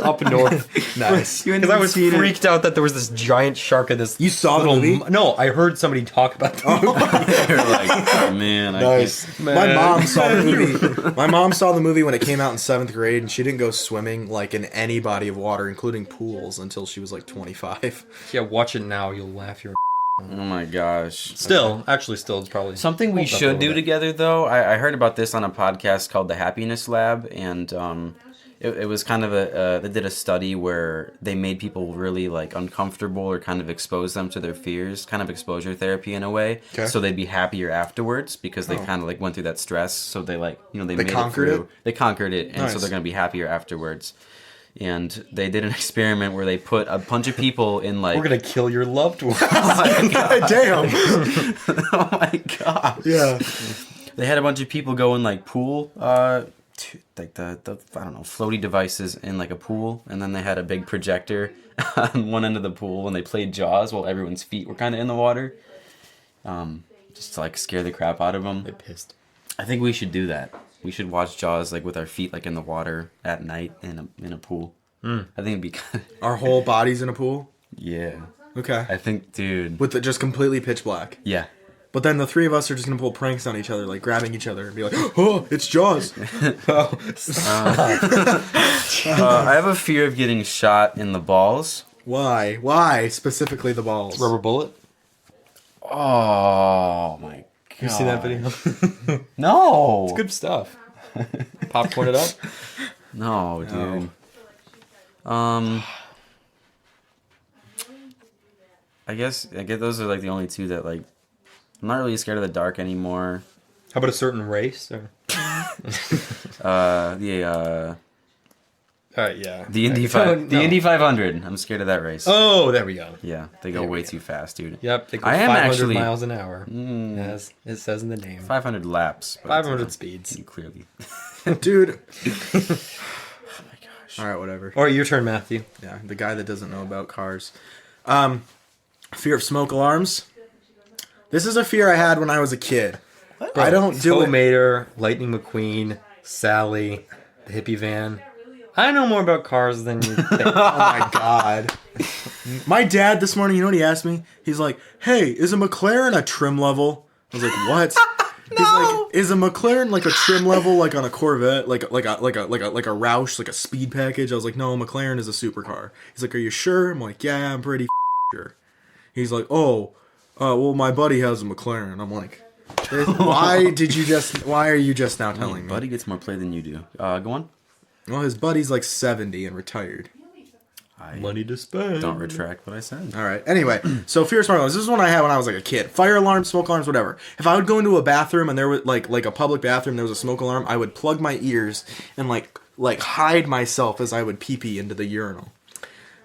up north. Nice. Because I was freaked out that there was this giant shark in this. You saw the little movie? No, I heard somebody talk about the movie. They're like, oh, man, I can't. My mom saw the movie. My mom saw the movie when it came out in 7th grade, and she didn't go swimming like in any body of water, including pools, until she was like 25. Yeah, watch it now. You'll laugh your. Oh my gosh. Still, it's probably Something we holds up a should little do bit. together, though. I heard about this on a podcast called The Happiness Lab, and it was kind of they did a study where they made people really like uncomfortable or kind of expose them to their fears, kind of exposure therapy in a way, Okay. so they'd be happier afterwards because they kind of like went through that stress. So they like they made conquered it through. it? They conquered it, and so Nice. they're gonna be happier afterwards. And they did an experiment where they put a bunch of people in like We're gonna kill your loved one. Damn. oh my god. Yeah. They had a bunch of people go in like pool, like the I don't know, floaty devices in like a pool, and then they had a big projector on one end of the pool, and they played Jaws while everyone's feet were kind of in the water, just to like scare the crap out of them. They pissed. I think we should do that. We should watch Jaws like with our feet like in the water at night in a pool. I think it'd be kind of, Our whole body's in a pool? yeah. Okay. I think, dude. With it just completely pitch black. Yeah. But then the three of us are just going to pull pranks on each other, like grabbing each other and be like, oh, it's Jaws. I have a fear of getting shot in the balls. Why? Why specifically the balls? Rubber bullet. Oh my god. You seen that video? No. Good stuff. Popcorn it up. No, dude. I guess those are like the only two that like I'm not really scared of the dark anymore. How about a certain race? Or... yeah. The Indy No. the Indy 500. I'm scared of that race. Oh, there we go. Yeah, they go way too fast, dude. Yep, they go I am 500 actually- miles an hour, as it says in the name. 500 laps. but, 500 speeds. Clearly. Dude. All right, whatever. All right, your turn, Matthew. Yeah, the guy that doesn't know about cars. Fear of smoke alarms. This is a fear I had when I was a kid. I don't do it. Mater, Lightning McQueen, Sally, the hippie van. I know more about cars than you think. Oh my god. My dad this morning, you know what he asked me? He's like, "Hey, is a McLaren a trim level?" I was like, "What?" He's like, "Is a McLaren like a trim level, like on a Corvette, like a Roush, like a speed package?" I was like, "No, a McLaren is a supercar." He's like, "Are you sure?" I'm like, "Yeah, I'm pretty sure." He's like, "Oh, well, my buddy has a McLaren." I'm like, Why are you just now telling me? Buddy gets more play than you do. Go on. Well, his buddy's like 70 and retired. Money to spend. Don't retract what I said. All right. Anyway, so fear smart alarms. This is one I had when I was like a kid. Fire alarms, smoke alarms, whatever. If I would go into a bathroom and there was like a public bathroom, there was a smoke alarm, I would plug my ears and like hide myself as I would pee into the urinal.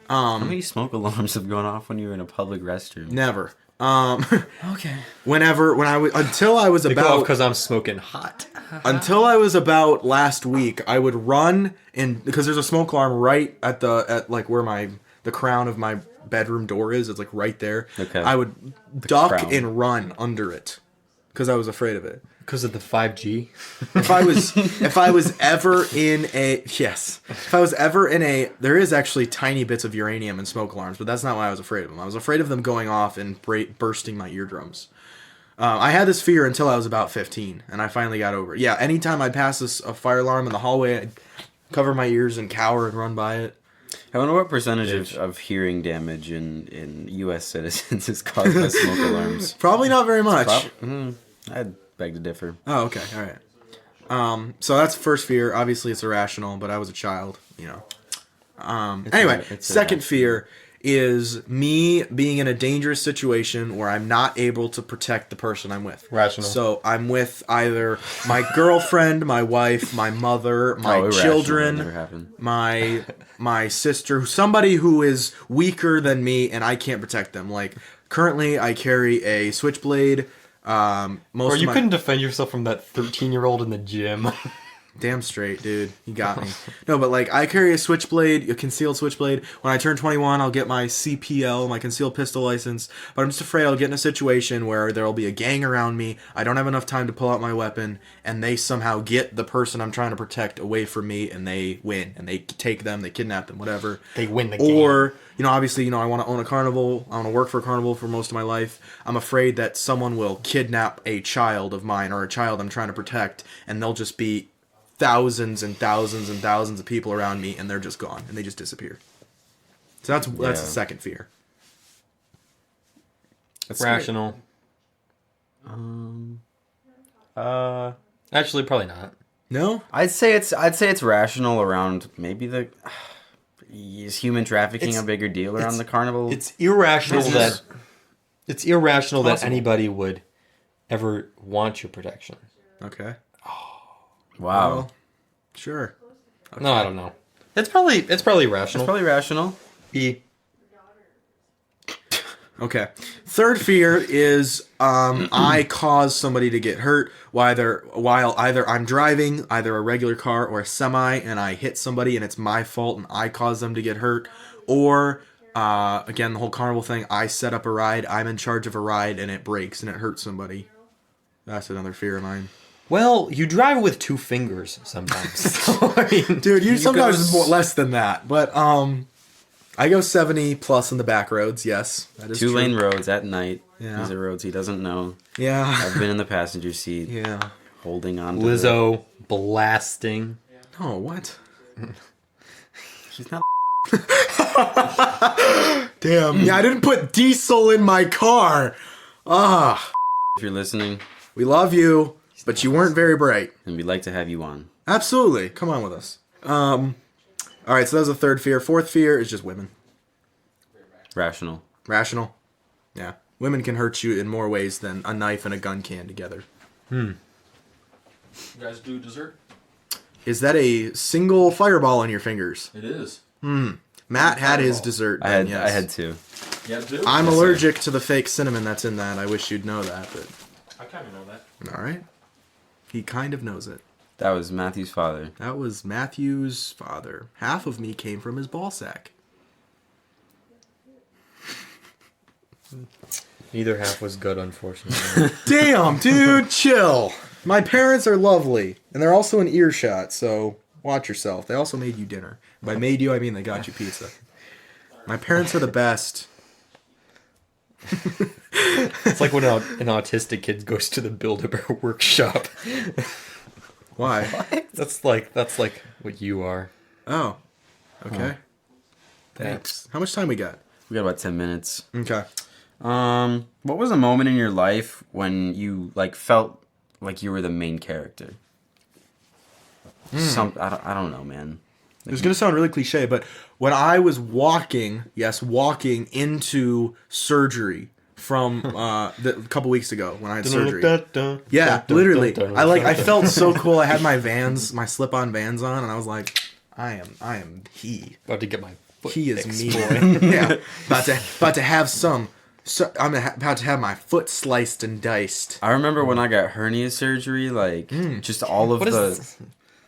How many smoke alarms have gone off when you were in a public restroom? Never. Okay. Until I was about because I'm smoking hot. Until I was about last week, I would run because there's a smoke alarm right at like where the crown of my bedroom door is. It's like right there. Okay. I would duck crown. and run under it because I was afraid of it. Because of the 5G. If I was ever in a there is actually tiny bits of uranium in smoke alarms, but that's not why I was afraid of them. I was afraid of them going off and bursting my eardrums. I had this fear until I was about 15, and I finally got over it. Yeah, anytime I'd pass a fire alarm in the hallway, I'd cover my ears and cower and run by it. I wonder what percentage of hearing damage in U.S. citizens is caused by smoke alarms. Probably not very much. I'd beg to differ. Oh, okay, all right. So that's first fear. Obviously, it's irrational, but I was a child, you know. Anyway, second fear is me being in a dangerous situation where I'm not able to protect the person I'm with. Rational. So I'm with either my girlfriend, my wife, my mother, my children, Never happened. my sister, somebody who is weaker than me, and I can't protect them. Like currently, I carry a switchblade. Or you couldn't defend yourself from that 13-year-old in the gym. Damn straight, dude. You got me. No, but like I carry a switchblade, a concealed switchblade. When I turn 21, I'll get my CPL, my concealed pistol license. But I'm just afraid I'll get in a situation where there'll be a gang around me. I don't have enough time to pull out my weapon, and they somehow get the person I'm trying to protect away from me, and they win, and they take them, they kidnap them, whatever. They win the game. Or, obviously, I want to own a carnival. I want to work for a carnival for most of my life. I'm afraid that someone will kidnap a child of mine or a child I'm trying to protect, and they'll just be thousands and thousands and thousands of people around me, and they're just gone, and they just disappear. So that's the second fear. That's rational. Actually, probably not. No, I'd say it's rational around maybe is human trafficking a bigger deal around the carnival? It's irrational that anybody would ever want your protection. okay. Wow. Well, sure. Okay. No, I don't know. It's probably rational. It's probably rational. E. Okay. Third fear is I cause somebody to get hurt while either I'm driving, either a regular car or a semi, and I hit somebody and it's my fault and I cause them to get hurt. Or, again, the whole carnival thing, I set up a ride, I'm in charge of a ride, and it breaks and it hurts somebody. That's another fear of mine. Well, you drive with 2 fingers sometimes. So, Dude, you sometimes less than that. But I go 70 plus in the back roads, yes. That is 2-lane roads at night. Yeah. These are roads he doesn't know. Yeah. I've been in the passenger seat. Yeah. Holding on to Lizzo blasting. Oh, what? She's not. Damn. Yeah, I didn't put diesel in my car. If you're listening, We love you, but you weren't very bright. and we'd like to have you on. Absolutely. Come on with us. All right, so that was the third fear. Fourth fear is just women. Rational. Rational. Yeah. Women can hurt you in more ways than a knife and a gun can together. You guys do dessert? Is that a single fireball on your fingers? It is. Matt had his dessert. I Then, had yes. two. Yeah, do? I'm allergic to the fake cinnamon that's in that. I wish you'd know that, but I kind of know that. all right. He kind of knows it. That was Matthew's father. That was Matthew's father. Half of me came from his ball sack. Neither half was good, unfortunately. Damn, dude, chill. My parents are lovely, and they're also in earshot, so watch yourself. They also made you dinner. By made you, I mean they got you pizza. My parents are the best. It's like when an autistic kid goes to the Build-A-Bear workshop. Why? That's like what you are. Oh, okay. Thanks. How much time we got? We got about 10 minutes. Okay. What was a moment in your life when you like felt like you were the main character? I don't know, man. It's going to sound really cliche, but when I was walking into surgery from a couple weeks ago when I had surgery. Yeah, literally. I felt so cool. I had my slip-on Vans on, and I was like, I am he. About to get my foot He is fixed, me. boy. Yeah. About to have some. So I'm about to have my foot sliced and diced. I remember when I got hernia surgery, like just all of What is the. this?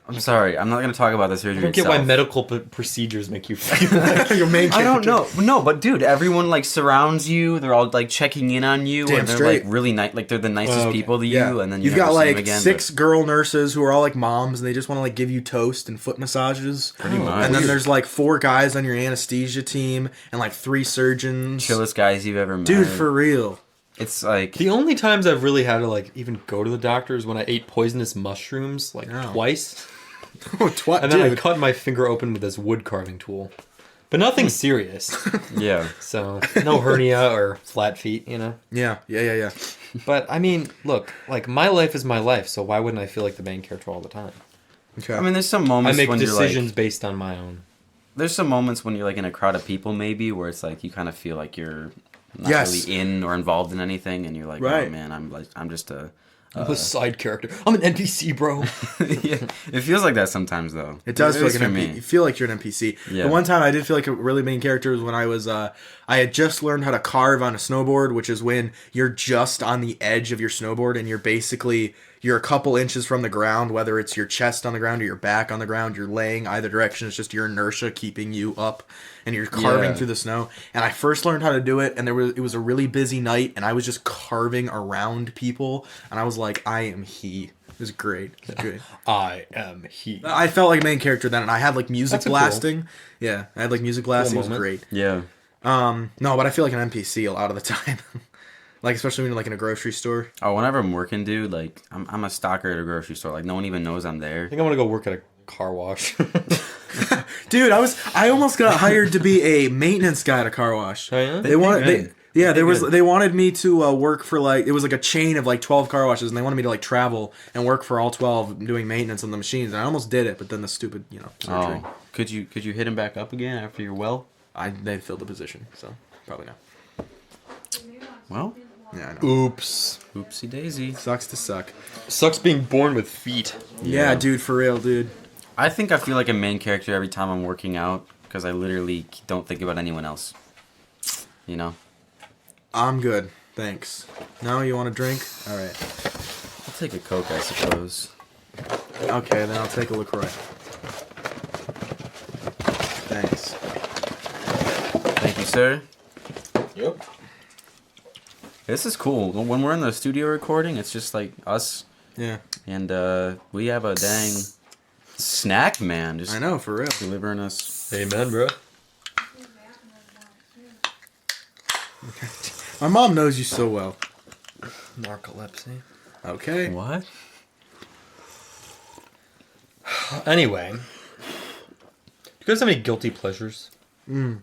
I'm sorry, I'm not gonna talk about the surgery I don't get itself. why medical procedures make you feel like Your main character. I don't know. No, but dude, everyone like surrounds you. They're all like checking in on you, Damn and they're straight. like really nice. Like they're the nicest okay. people to you, Yeah. and then you've never got see them like again, 6 girl nurses who are all like moms, and they just want to like give you toast and foot massages. Pretty much. And then there's like 4 guys on your anesthesia team, and like 3 surgeons. chillest guys you've ever met. Dude, for real. it's like The only times I've really had to like even go to the doctor is when I ate poisonous mushrooms like Oh. twice, Oh, and then I dude. cut my finger open with this wood carving tool, but nothing serious. yeah. So no hernia or flat feet, you know. Yeah. But I mean, look, like my life is my life, so why wouldn't I feel like the main character all the time? Okay. I mean, there's some I moments make when decisions you're like, based on my own. there's some moments when you're like in a crowd of people, maybe where it's like you kind of feel like you're not Yes. really in or involved in anything, and you're like, Right. oh man, I'm just a. I'm a side character. I'm an NPC, bro. Yeah, it feels like that sometimes though. It does feel is like an for NPC. me. You feel like you're an NPC. Yeah. The one time I did feel like a really main character was when I was I had just learned how to carve on a snowboard, which is when you're just on the edge of your snowboard and you're a couple inches from the ground, whether it's your chest on the ground or your back on the ground, you're laying either direction. It's just your inertia keeping you up, and you're carving Yeah. through the snow. And I first learned how to do it, and it was a really busy night, and I was just carving around people, and I was like, I am he. It was great. It was great. I am he. I felt like a main character then, and I had like music That's a blasting. Yeah, I had like music blasting. It was moment. great. Yeah. No, but I feel like an NPC a lot of the time. Like especially when you're like in a grocery store. Oh, whenever I'm working, dude, like I'm a stalker at a grocery store. Like no one even knows I'm there. I think I'm gonna go work at a car wash. Dude, I almost got hired to be a maintenance guy at a car wash. Oh, yeah? They wanted good. they wanted me to work for like it was like a chain of like 12 car washes, and they wanted me to like travel and work for all 12 doing maintenance on the machines, and I almost did it, but then the stupid surgery. Oh, could you hit him back up again after you're well? They filled the position, so probably not. Well, Yeah, I know. Oops. oopsie daisy. Sucks to suck. Sucks being born with feet. Yeah, dude, for real, dude. I think I feel like a main character every time I'm working out because I literally don't think about anyone else. You know? I'm good, thanks. No, you want a drink? All right. I'll take a Coke, I suppose. Okay, then I'll take a LaCroix. Thanks. Thank you, sir. Yep. This is cool. When we're in the studio recording, it's just like us, Yeah, and we have a dang snack man just I know, for real. delivering us. Amen, bro. My mom knows you so well. Narcolepsy. Okay. What? Anyway, do you guys have any guilty pleasures? Nope.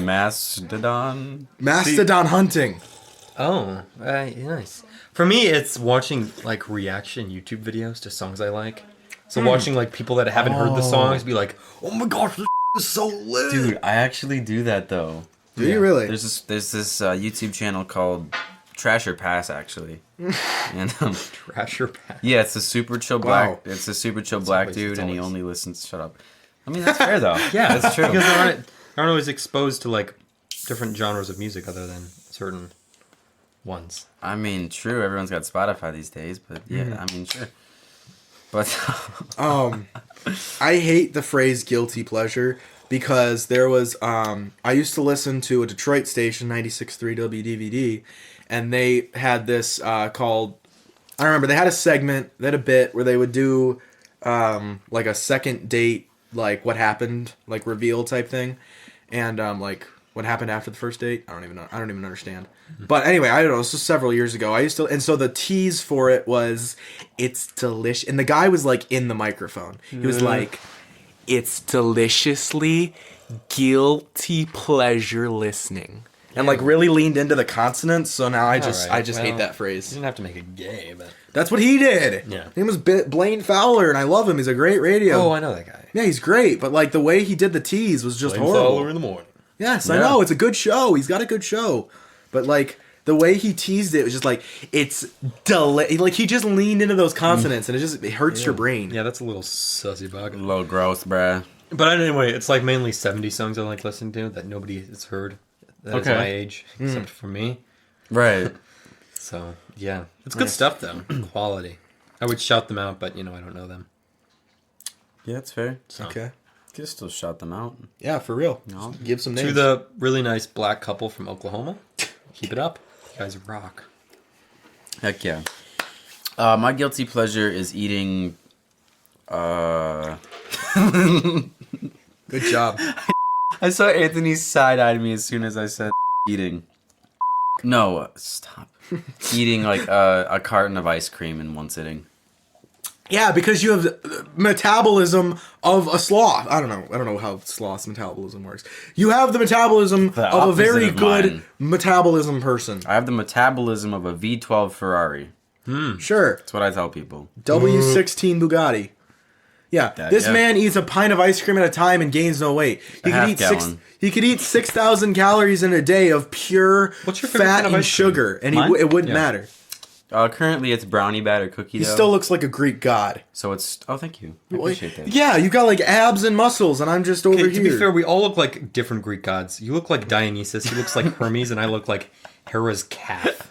Mastodon. Mastodon hunting. Oh, nice. For me, it's watching like reaction YouTube videos to songs I like. So watching like people that haven't heard the songs be like, "Oh my gosh, this is so lit!" Dude, I actually do that though. Do you really? There's this YouTube channel called Trash or Pass actually, and Trasher Pack. yeah, it's a super chill Wow. black. It's a super chill black always- dude, it's and he always- only listens. Shut up. I mean that's fair though. Yeah, that's true. Because they aren't always exposed to like different genres of music other than certain ones. I mean, true. Everyone's got Spotify these days, but yeah, I mean, sure. But I hate the phrase guilty pleasure because there was I used to listen to a Detroit station, 96.3 WDVD, and they had this called, I remember they had a segment, they had a bit where they would do like a second date, like what happened, like reveal type thing, and like what happened after the first date. I don't even know. I don't even understand. But anyway, I don't know. This was several years ago. And so the tease for it was, it's delicious. And the guy was like in the microphone. He was like, it's deliciously guilty pleasure listening. And like really leaned into the consonants. So now I just hate that You phrase. didn't have to make it gay, but That's what he did. Yeah. His name was Blaine Fowler, and I love him. He's a great radio. oh, I know that guy. Yeah, he's great. But like the way he did the tease was just Blaine horrible. Fowler in the morning. Yes, I know. It's a good show. He's got a good show. But, like, the way he teased it was just like, it's like, he just leaned into those consonants, and it hurts your brain. Yeah, that's a little sussy bug. A little gross, bruh. But anyway, it's like mainly 70s songs I like listening to that nobody has heard. That's my age, except for me. Right. So, yeah. It's good stuff, though. Quality. I would shout them out, but, I don't know them. Yeah, that's fair. So. Okay. You can still shout them out. Yeah, for real. No. Give some names. To the really nice black couple from Oklahoma, keep it up. You guys rock. Heck yeah. My guilty pleasure is eating. Good job. I saw Anthony side-eyed me as soon as I said eating. No, stop. Eating like a carton of ice cream in one sitting. Yeah, because you have metabolism of a sloth. I don't know how sloth's metabolism works. You have the metabolism The of a opposite very of good mine. metabolism person. I have the metabolism of a V12 Ferrari. Sure. That's what I tell people. W16 Bugatti. Yeah, this yeah. man eats a pint of ice cream at a time and gains no weight. He could eat 6,000 calories in a day of pure What's your favorite fat kind of and ice cream? sugar, and Mine? it wouldn't Yeah. matter. Currently it's brownie batter cookie He dough. still looks like a Greek god. So it's... Oh, thank you. I appreciate that. Yeah, you got like abs and muscles, and I'm just over Okay, here. to be fair, we all look like different Greek gods. You look like Dionysus, he looks like Hermes, and I look like Hera's calf.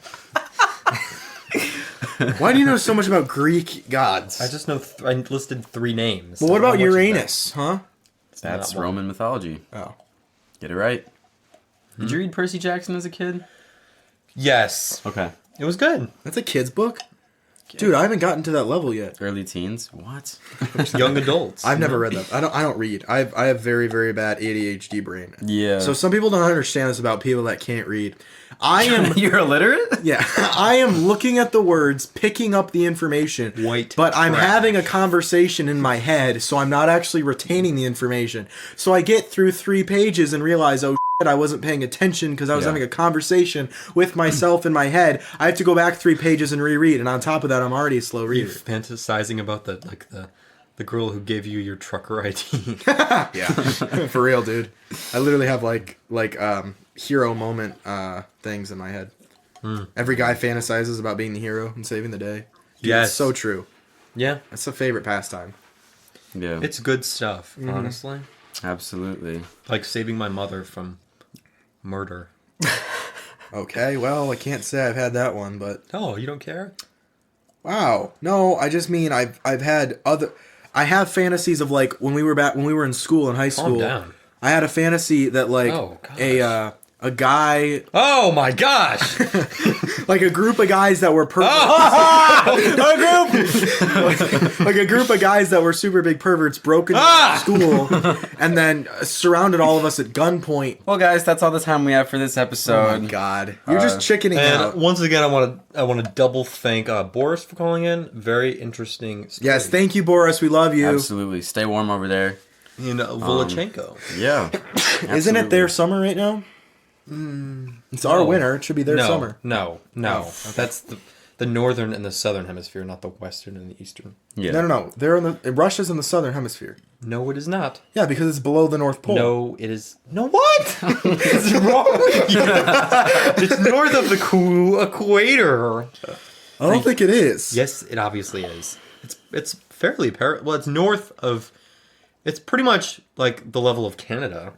Why do you know so much about Greek gods? I just know I listed 3 names. Well, what about How much is that? Uranus, huh? That's not one. Roman mythology. Oh. Get it right. Did you read Percy Jackson as a kid? Yes. Okay. It was good. That's a kid's book? Dude, I haven't gotten to that level yet. Early teens? What? Young adults. I've never read that. I don't read. I have very, very bad ADHD brain. Yeah. So some people don't understand this about people that can't read. I am You're illiterate? Yeah, I am looking at the words, picking up the information, White but I'm trash. having a conversation in my head, so I'm not actually retaining the information. So I get through 3 pages and realize, oh shit, I wasn't paying attention because I was Yeah. having a conversation with myself in my head. I have to go back 3 pages and reread, and on top of that, I'm already a slow Are you reader. fantasizing about the girl who gave you your trucker ID? Yeah, for real, dude. I literally have like hero moment things in my head. Every guy fantasizes about being the hero and saving the day. Dude, Yes. it's so true. Yeah. That's a favorite pastime. Yeah. It's good stuff, honestly. Absolutely. Like saving my mother from murder. Okay, well, I can't say I've had that one, but Oh, you don't care? wow. No, I just mean I have fantasies of like when we were in school in high school. down. I had a fantasy that like Oh, gosh. a guy, Oh my gosh! like a group of guys that were perverts. like a group of guys that were super big perverts broke into school and then surrounded all of us at gunpoint. Well, guys, that's all the time we have for this Oh episode. my god. You're just chickening And out. once again, I want to double thank Boris for calling in. Very interesting story. Yes, thank you, Boris. We love you. Absolutely. Stay warm over there. In Volochenko. Yeah. Isn't it their summer right now? It's our No. winter. It should be their summer. No. That's the northern and the southern hemisphere, not the western and the eastern. Yeah. No. They're in the Russia's in the southern hemisphere. No, it is not. Yeah, because it's below the North Pole. No, it is. No, what? It's wrong. It's north of the equator. I don't think it is. Yes, it obviously is. It's fairly well. It's north of. It's pretty much like the level of Canada,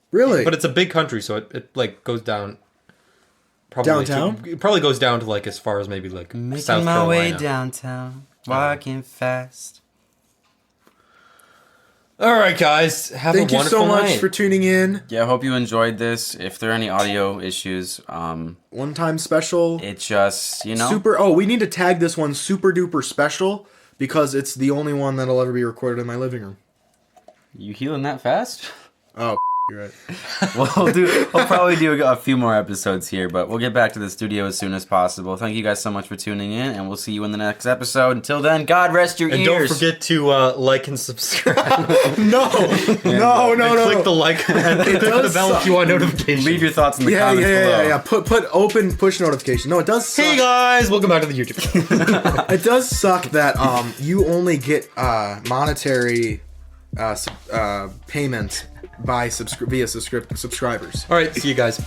Really? but it's a big country, so it like goes down. Probably Downtown? it probably goes down to like as far as maybe like Making South my Carolina. way downtown. Walking fast. All right, guys. Have Thank a you wonderful so much night. for tuning in. Yeah, I hope you enjoyed this. If there are any audio issues, One-time special. it just, you know. Super. Oh, we need to tag this one Super Duper Special because it's the only one that'll ever be recorded in my living room. You healing that fast? Oh, you're right. We'll probably do a few more episodes here, but we'll get back to the studio as soon as possible. Thank you guys so much for tuning in, and we'll see you in the next episode. Until then, God rest your And ears. don't forget to like and subscribe. No. Click the like and click the bell if you want notifications. Leave your thoughts in the Yeah. comments below. Put open push notification. No, it does suck. Hey guys, welcome back to the YouTube. It does suck that you only get monetary payment by via subscribers. All right, see you guys.